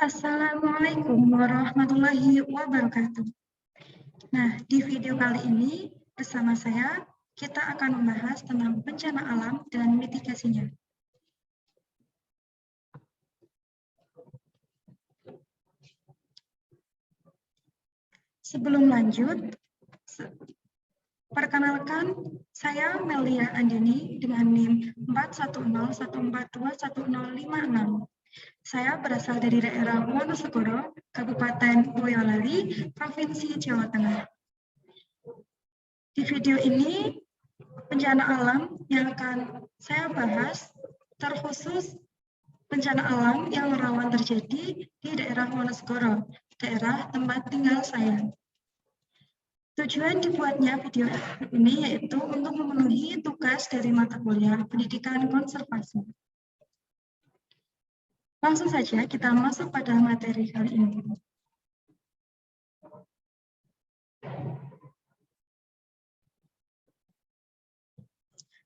Assalamualaikum warahmatullahi wabarakatuh. Nah, di video kali ini bersama saya, kita akan membahas tentang bencana alam dan mitigasinya. Sebelum lanjut, perkenalkan, saya Melia Andini dengan NIM 41014210056. Saya berasal dari daerah Wonosobo, Kabupaten Boyolali, Provinsi Jawa Tengah. Di video ini, bencana alam yang akan saya bahas terkhusus bencana alam yang rawan terjadi di daerah Wonosobo, daerah tempat tinggal saya. Tujuan dibuatnya video ini yaitu untuk memenuhi tugas dari mata kuliah pendidikan konservasi. Langsung saja kita masuk pada materi kali ini.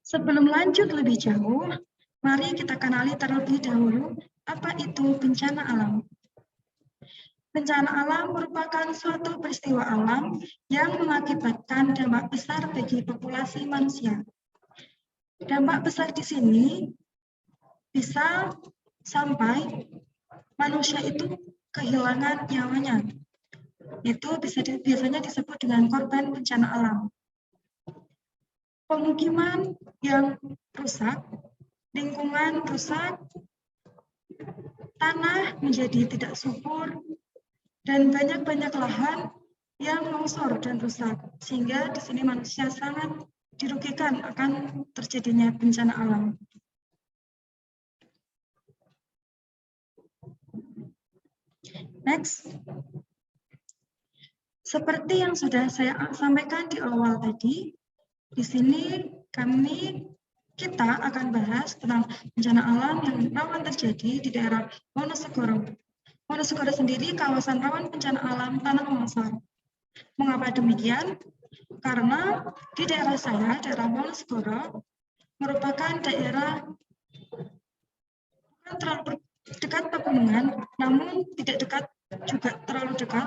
Sebelum lanjut lebih jauh, mari kita kenali terlebih dahulu apa itu bencana alam. Bencana alam merupakan suatu peristiwa alam yang mengakibatkan dampak besar bagi populasi manusia. Dampak besar di sini bisa sampai manusia itu kehilangan nyawanya. Itu biasanya disebut dengan korban bencana alam. Pemukiman yang rusak, lingkungan rusak, tanah menjadi tidak subur, dan banyak lahan yang longsor dan rusak, sehingga di sini manusia sangat dirugikan akan terjadinya bencana alam. Next. Seperti yang sudah saya sampaikan di awal tadi, di sini kita akan bahas tentang bencana alam yang rawan terjadi di daerah Wonosobo. Wonosobo sendiri kawasan rawan bencana alam tanah longsor. Mengapa demikian? Karena di daerah saya, daerah Wonosobo, merupakan daerah bukan terlalu dekat pegunungan, namun tidak dekat juga terlalu dekat.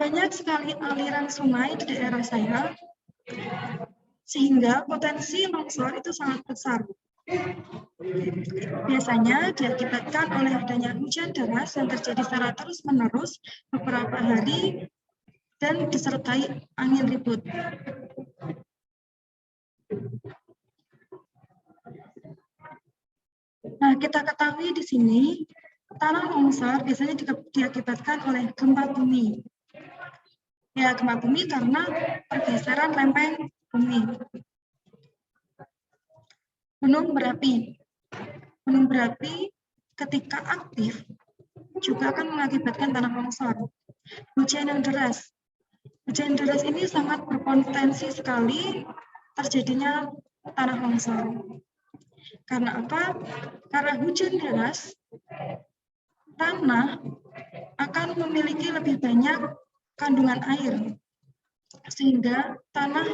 Banyak sekali aliran sungai di daerah saya, sehingga potensi longsor itu sangat besar. Biasanya diakibatkan oleh adanya hujan deras yang terjadi secara terus-menerus beberapa hari dan disertai angin ribut. Nah, kita ketahui di sini tanah longsor biasanya diakibatkan oleh gempa bumi. Ya, gempa bumi karena pergeseran lempeng bumi. Gunung berapi. Gunung berapi ketika aktif juga akan mengakibatkan tanah longsor. Hujan yang deras. Hujan deras ini sangat berpotensi sekali terjadinya tanah longsor. Karena apa? Karena hujan deras, tanah akan memiliki lebih banyak kandungan air, sehingga tanah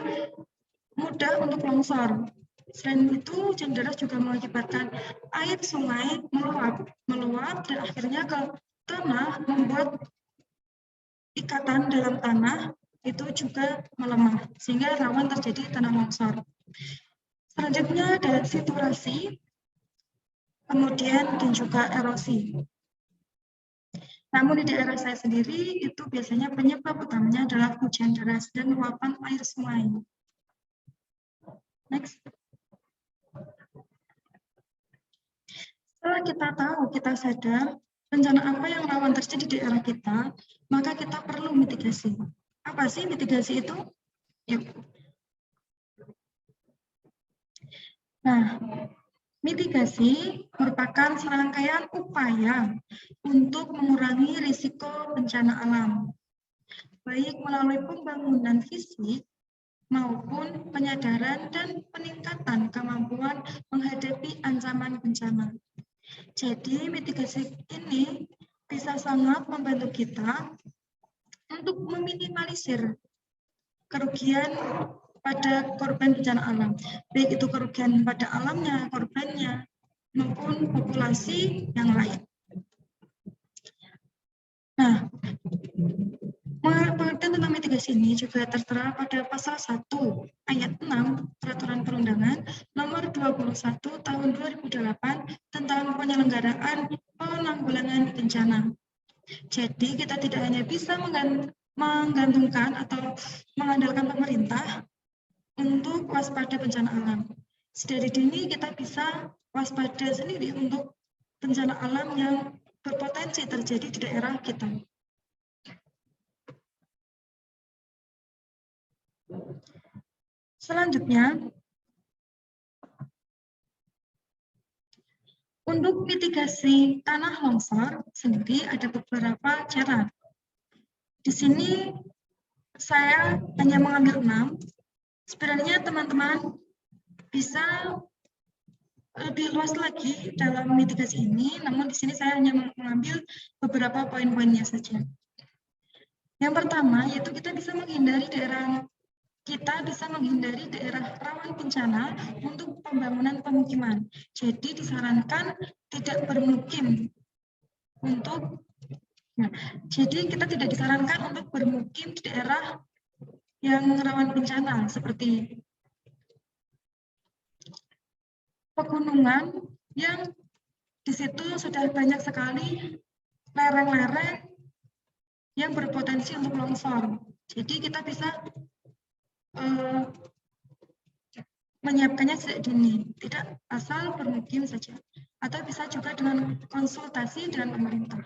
mudah untuk longsor. Selain itu, hujan deras juga mengakibatkan air sungai meluap dan akhirnya ke tanah membuat ikatan dalam tanah itu juga melemah, sehingga rawan terjadi tanah longsor. Selanjutnya ada saturasi, kemudian dan juga erosi. Namun di daerah saya sendiri itu biasanya penyebab utamanya adalah hujan deras dan luapan air sungai. Next. Setelah kita tahu, kita sadar bencana apa yang rawan terjadi di daerah kita, maka kita perlu mitigasi. Apa sih mitigasi itu? Yuk. Nah, mitigasi merupakan serangkaian upaya untuk mengurangi risiko bencana alam, baik melalui pembangunan fisik maupun penyadaran dan peningkatan kemampuan menghadapi ancaman bencana. Jadi, mitigasi ini bisa sangat membantu kita untuk meminimalisir kerugian pada korban bencana alam, baik itu kerugian pada alamnya, korbannya, maupun populasi yang lain. Nah, pengertian tentang mitigasi ini juga tertera pada pasal 1 ayat 6 Peraturan Perundangan nomor 21 tahun 2008 tentang penyelenggaraan penanggulangan bencana. Jadi kita tidak hanya bisa menggantungkan atau mengandalkan pemerintah untuk waspada bencana alam. Sedari dini kita bisa waspada sendiri untuk bencana alam yang berpotensi terjadi di daerah kita. Selanjutnya, untuk mitigasi tanah longsor sendiri ada beberapa cara. Di sini saya hanya mengambil 6. Sebenarnya teman-teman bisa lebih luas lagi dalam mitigasi ini, namun di sini saya hanya mengambil beberapa poin-poinnya saja. Yang pertama, yaitu kita bisa menghindari daerah rawan bencana untuk pembangunan pemukiman. Jadi disarankan tidak bermukim jadi kita tidak disarankan untuk bermukim di daerah yang rawan bencana seperti pegunungan yang di situ sudah banyak sekali lereng-lereng yang berpotensi untuk longsor. Jadi kita bisa menyiapkannya sejak dini, tidak asal bermukim saja, atau bisa juga dengan konsultasi dengan pemerintah.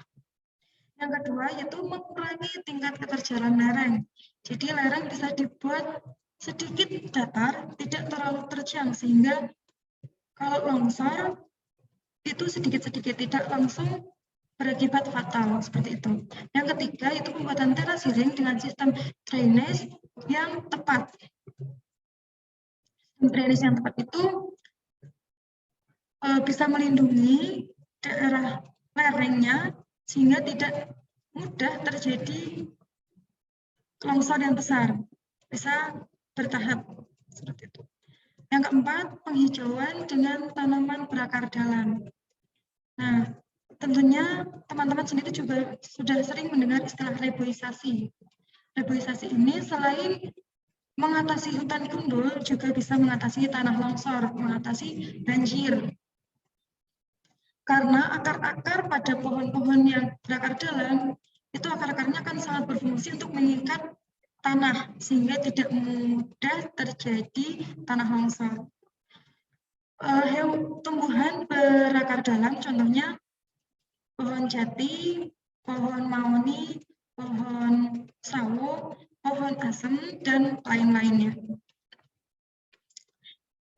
Yang kedua yaitu mengurangi tingkat keterjalan lereng. Jadi lereng bisa dibuat sedikit datar, tidak terlalu terjang, sehingga kalau longsor itu sedikit-sedikit, tidak langsung berakibat fatal seperti itu. Yang ketiga itu pembuatan terasering dengan sistem drainase yang tepat. Drainase yang tepat itu bisa melindungi daerah lerengnya sehingga tidak mudah terjadi longsor yang besar, bisa bertahap seperti itu. Yang keempat, penghijauan dengan tanaman berakar dalam. Nah, tentunya teman-teman sendiri juga sudah sering mendengar istilah reboisasi. Reboisasi ini selain mengatasi hutan gundul, juga bisa mengatasi tanah longsor, mengatasi banjir. Karena akar-akar pada pohon-pohon yang berakar dalam, itu akar-akarnya akan sangat berfungsi untuk mengikat tanah, sehingga tidak mudah terjadi tanah longsor. Tumbuhan berakar dalam, contohnya pohon jati, pohon mahoni, pohon sawo, pohon asem, dan lain-lainnya.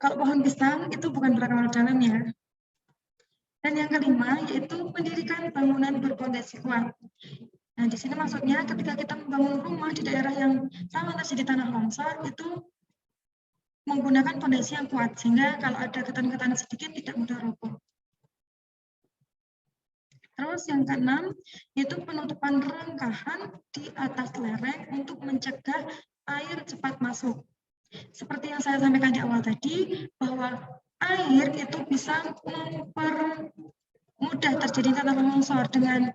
Kalau pohon pisang itu bukan berakar dalam ya. Dan yang kelima yaitu mendirikan bangunan berpondasi kuat. Nah, di sini maksudnya ketika kita membangun rumah di daerah yang rawan terjadi tanah longsor itu menggunakan pondasi yang kuat sehingga kalau ada getaran-getaran sedikit tidak mudah roboh. Terus yang keenam yaitu penutupan rengkahan di atas lereng untuk mencegah air cepat masuk. Seperti yang saya sampaikan di awal tadi, bahwa air itu bisa mempermudah terjadi tanah longsor dengan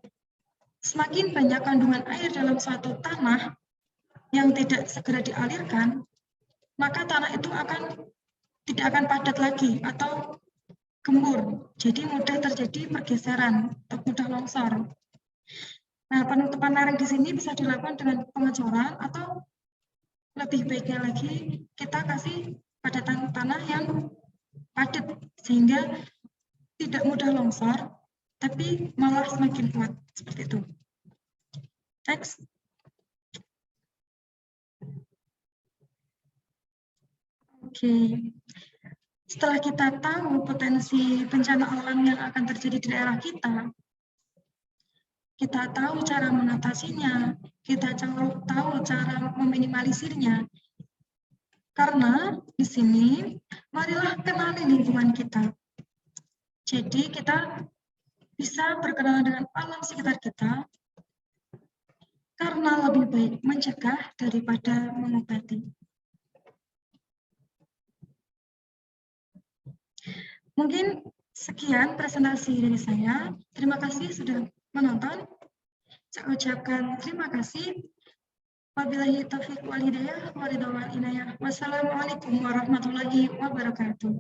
semakin banyak kandungan air dalam suatu tanah yang tidak segera dialirkan, maka tanah itu tidak akan padat lagi atau gembur. Jadi mudah terjadi pergeseran atau mudah longsor. Nah, penutupan lereng di sini bisa dilakukan dengan pengecoran atau lebih baiknya lagi kita kasih padatan tanah yang padat sehingga tidak mudah longsor tapi malah semakin kuat seperti itu. Next. Oke. Setelah kita tahu potensi bencana alam yang akan terjadi di daerah kita tahu cara mengatasinya, kita tahu cara meminimalisirnya. Karena di sini, marilah kenali lingkungan kita. Jadi kita bisa berkenalan dengan alam sekitar kita, karena lebih baik mencegah daripada mengobati. Mungkin sekian presentasi dari saya. Terima kasih sudah menonton. Saya ucapkan terima kasih. Wabillahi taufiq wal hidayah, waridha wal inayah. Wassalamualaikum warahmatullahi wabarakatuh.